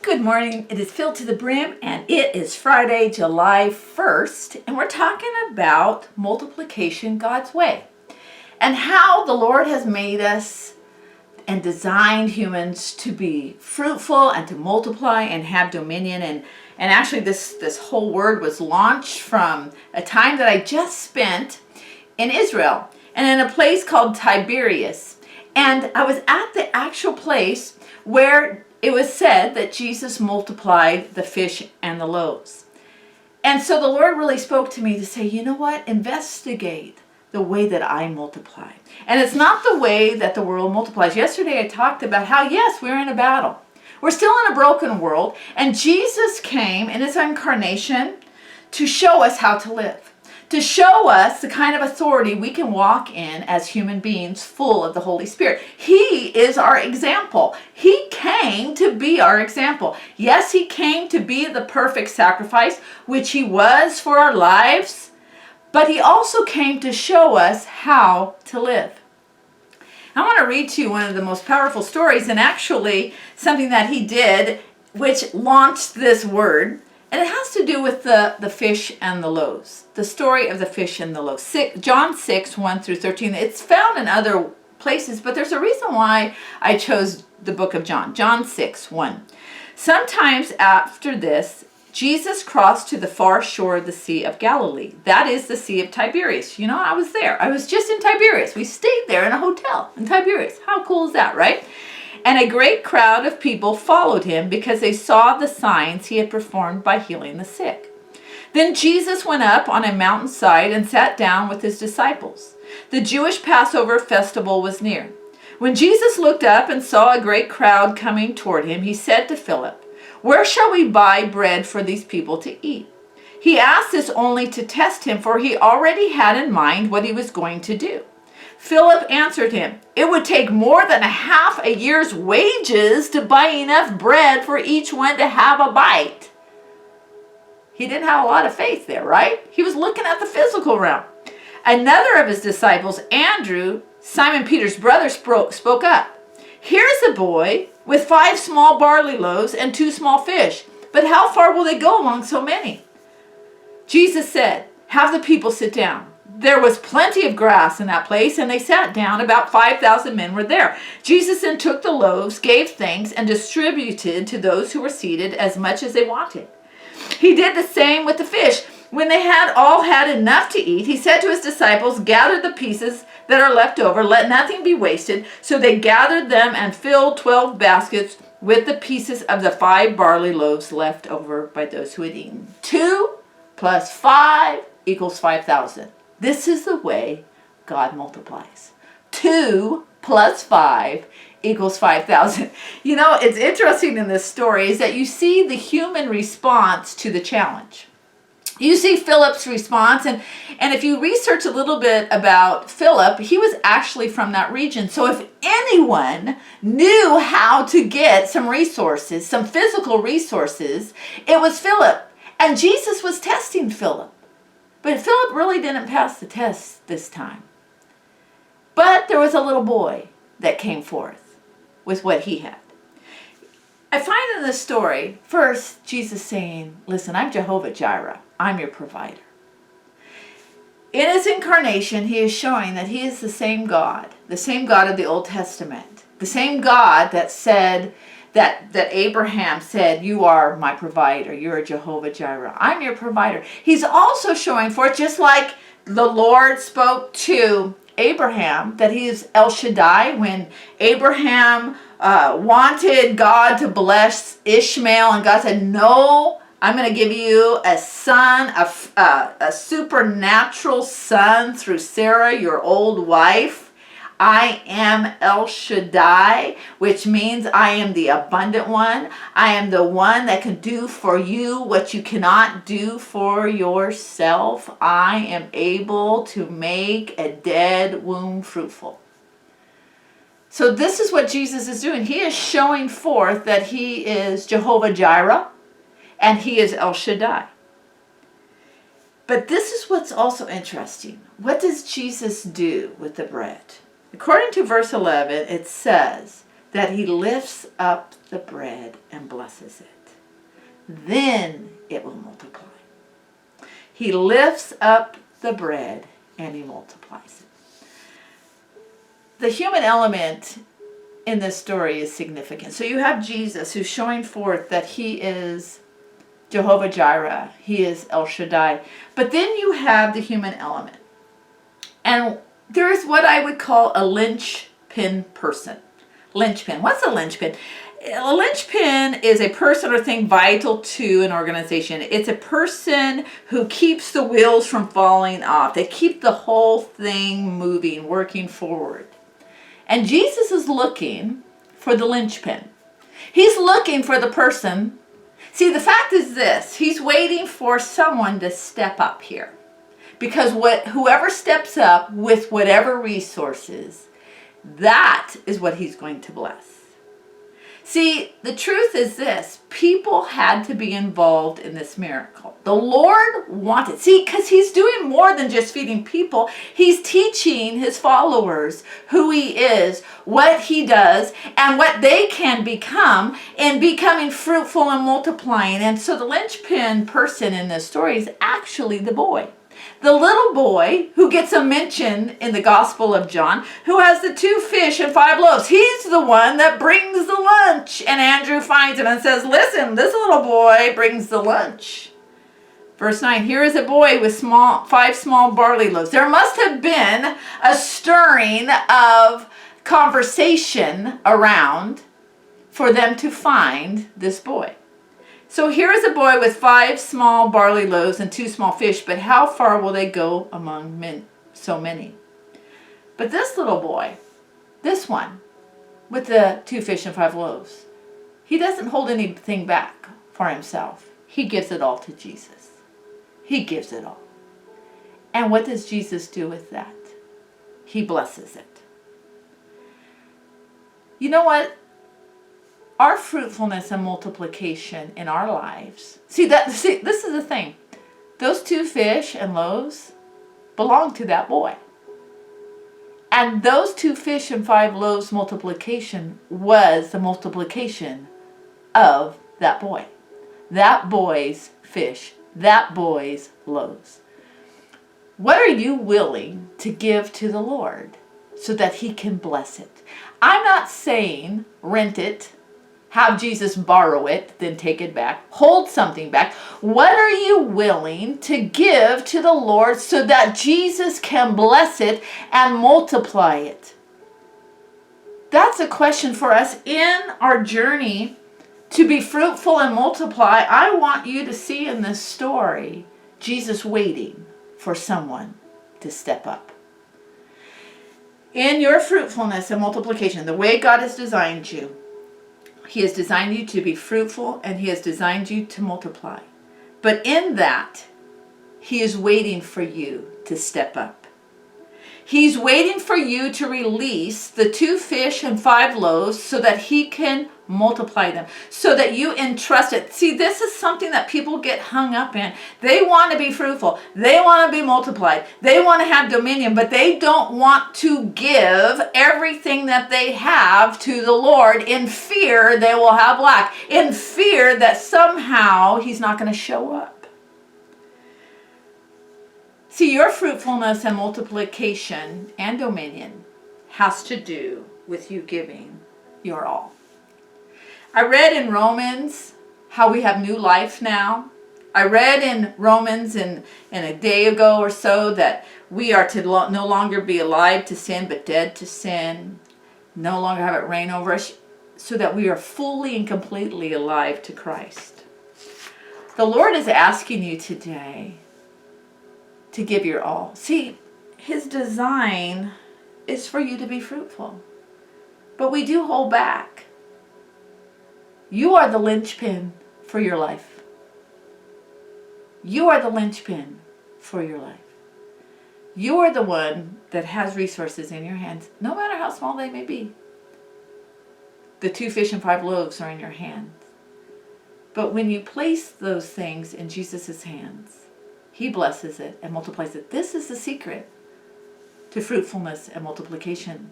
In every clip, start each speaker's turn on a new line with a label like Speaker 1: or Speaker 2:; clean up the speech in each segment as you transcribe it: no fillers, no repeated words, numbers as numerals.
Speaker 1: Good morning. It is filled to the brim, and it is Friday, July 1st, and we're talking about multiplication God's way and how the Lord has made us and designed humans to be fruitful and to multiply and have dominion. And actually this whole word was launched from a time that I just spent in Israel and in a place called Tiberias. And I was at the actual place where it was said that Jesus multiplied the fish and the loaves. And so the Lord really spoke to me to say, you know what? Investigate the way that I multiply. And it's not the way that the world multiplies. Yesterday I talked about how, yes, we're in a battle. We're still in a broken world. And Jesus came in his incarnation to show us how to live. To show us the kind of authority we can walk in as human beings full of the Holy Spirit. He is our example. He came to be our example. Yes, he came to be the perfect sacrifice, which he was for our lives, but he also came to show us how to live. I want to read to you one of the most powerful stories, and actually something that he did, which launched this word. And it has to do with the fish and the loaves. The story of the fish and the loaves. John 6, 1 through 13. It's found in other places, but there's a reason why I chose the book of John. John 6, 1. Sometimes after this, Jesus crossed to the far shore of the Sea of Galilee. That is the Sea of Tiberias. You know, I was there. I was just in Tiberias. We stayed there in a hotel in Tiberias. How cool is that, right? And a great crowd of people followed him because they saw the signs he had performed by healing the sick. Then Jesus went up on a mountainside and sat down with his disciples. The Jewish Passover festival was near. When Jesus looked up and saw a great crowd coming toward him, he said to Philip, "Where shall we buy bread for these people to eat?" He asked this only to test him, for he already had in mind what he was going to do. Philip answered him, "It would take more than half a year's wages to buy enough bread for each one to have a bite." He didn't have a lot of faith there, right? He was looking at the physical realm. Another of his disciples, Andrew, Simon Peter's brother, spoke up. "Here's a boy with 5 small barley loaves and 2 small fish, but how far will they go among so many?" Jesus said, "Have the people sit down." There was plenty of grass in that place, and they sat down. About 5,000 men were there. Jesus then took the loaves, gave thanks, and distributed to those who were seated as much as they wanted. He did the same with the fish. When they had all had enough to eat, he said to his disciples, "Gather the pieces that are left over. Let nothing be wasted." So they gathered them and filled 12 baskets with the pieces of the 5 barley loaves left over by those who had eaten. 2 plus 5 equals 5,000. This is the way God multiplies. 2 plus 5 equals 5,000. You know, it's interesting in this story is that you see the human response to the challenge. You see Philip's response, and if you research a little bit about Philip, he was actually from that region. So if anyone knew how to get some resources, some physical resources, it was Philip. And Jesus was testing Philip. But Philip really didn't pass the test this time. But there was a little boy that came forth with what he had. I find in this story, first, Jesus saying, "Listen, I'm Jehovah Jireh. I'm your provider." In his incarnation, he is showing that he is the same God of the Old Testament, the same God that said, that Abraham said, "You are my provider. You're a Jehovah Jireh. I'm your provider." He's also showing forth, just like the Lord spoke to Abraham, that he is El Shaddai. When Abraham wanted God to bless Ishmael, and God said, "No, I'm going to give you a son, a supernatural son through Sarah, your old wife. I am El Shaddai," which means I am the abundant one. I am the one that can do for you what you cannot do for yourself. I am able to make a dead womb fruitful. So this is what Jesus is doing. He is showing forth that he is Jehovah Jireh and he is El Shaddai. But this is what's also interesting. What does Jesus do with the bread? According to verse 11, it says that he lifts up the bread and blesses it. Then it will multiply. He lifts up the bread and he multiplies it. The human element in this story is significant. So you have Jesus who's showing forth that he is Jehovah Jireh. He is El Shaddai. But then you have the human element. And there is what I would call a linchpin person. Linchpin. What's a linchpin? A linchpin is a person or thing vital to an organization. It's a person who keeps the wheels from falling off. They keep the whole thing moving, working forward. And Jesus is looking for the linchpin. He's looking for the person. See, the fact is this. He's waiting for someone to step up here. Because whoever steps up with whatever resources, that is what he's going to bless. See, the truth is this. People had to be involved in this miracle. The Lord wanted. See, because he's doing more than just feeding people. He's teaching his followers who he is, what he does, and what they can become in becoming fruitful and multiplying. And so the linchpin person in this story is actually the boy. The little boy who gets a mention in the Gospel of John, who has the 2 fish and 5 loaves. He's the one that brings the lunch. And Andrew finds him and says, listen, this little boy brings the lunch. Verse 9, here is a boy with 5 small barley loaves. There must have been a stirring of conversation around for them to find this boy. So here is a boy with 5 small barley loaves and 2 small fish, but how far will they go among so many? But this little boy, this one, with the 2 fish and 5 loaves, he doesn't hold anything back for himself. He gives it all to Jesus. He gives it all. And what does Jesus do with that? He blesses it. You know what? Our fruitfulness and multiplication in our lives. See, this is the thing. Those 2 fish and loaves belong to that boy. And those 2 fish and 5 loaves multiplication was the multiplication of that boy. That boy's fish. That boy's loaves. What are you willing to give to the Lord so that he can bless it? I'm not saying rent it, have Jesus borrow it, then take it back. Hold something back. What are you willing to give to the Lord so that Jesus can bless it and multiply it? That's a question for us in our journey to be fruitful and multiply. I want you to see in this story Jesus waiting for someone to step up. In your fruitfulness and multiplication, the way God has designed you, he has designed you to be fruitful and he has designed you to multiply. But in that, he is waiting for you to step up. He's waiting for you to release the 2 fish and 5 loaves so that he can multiply them, so that you entrust it. See, this is something that people get hung up in. They want to be fruitful. They want to be multiplied. They want to have dominion, but they don't want to give everything that they have to the Lord in fear they will have lack, in fear that somehow he's not going to show up. See, your fruitfulness and multiplication and dominion has to do with you giving your all. I read in Romans how we have new life now. I read in Romans in a day ago or so that we are to no longer be alive to sin, but dead to sin, no longer have it reign over us, so that we are fully and completely alive to Christ. The Lord is asking you today to give your all. See, his design is for you to be fruitful, but we do hold back. You are the linchpin for your life. You are the linchpin for your life. You are the one that has resources in your hands, no matter how small they may be. The 2 fish and 5 loaves are in your hands. But when you place those things in Jesus' hands, he blesses it and multiplies it. This is the secret to fruitfulness and multiplication.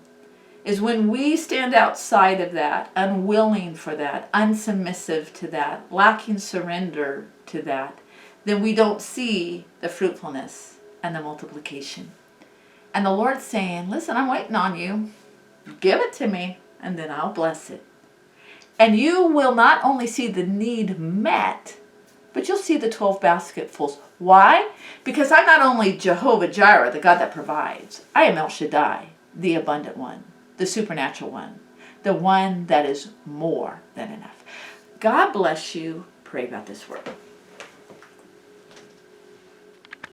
Speaker 1: is when we stand outside of that, unwilling for that, unsubmissive to that, lacking surrender to that, then we don't see the fruitfulness and the multiplication. And the Lord's saying, listen, I'm waiting on you. Give it to me, and then I'll bless it. And you will not only see the need met, but you'll see the 12 basketfuls. Why? Because I'm not only Jehovah Jireh, the God that provides. I am El Shaddai, the abundant one, the supernatural one, the one that is more than enough. God bless you. Pray about this word.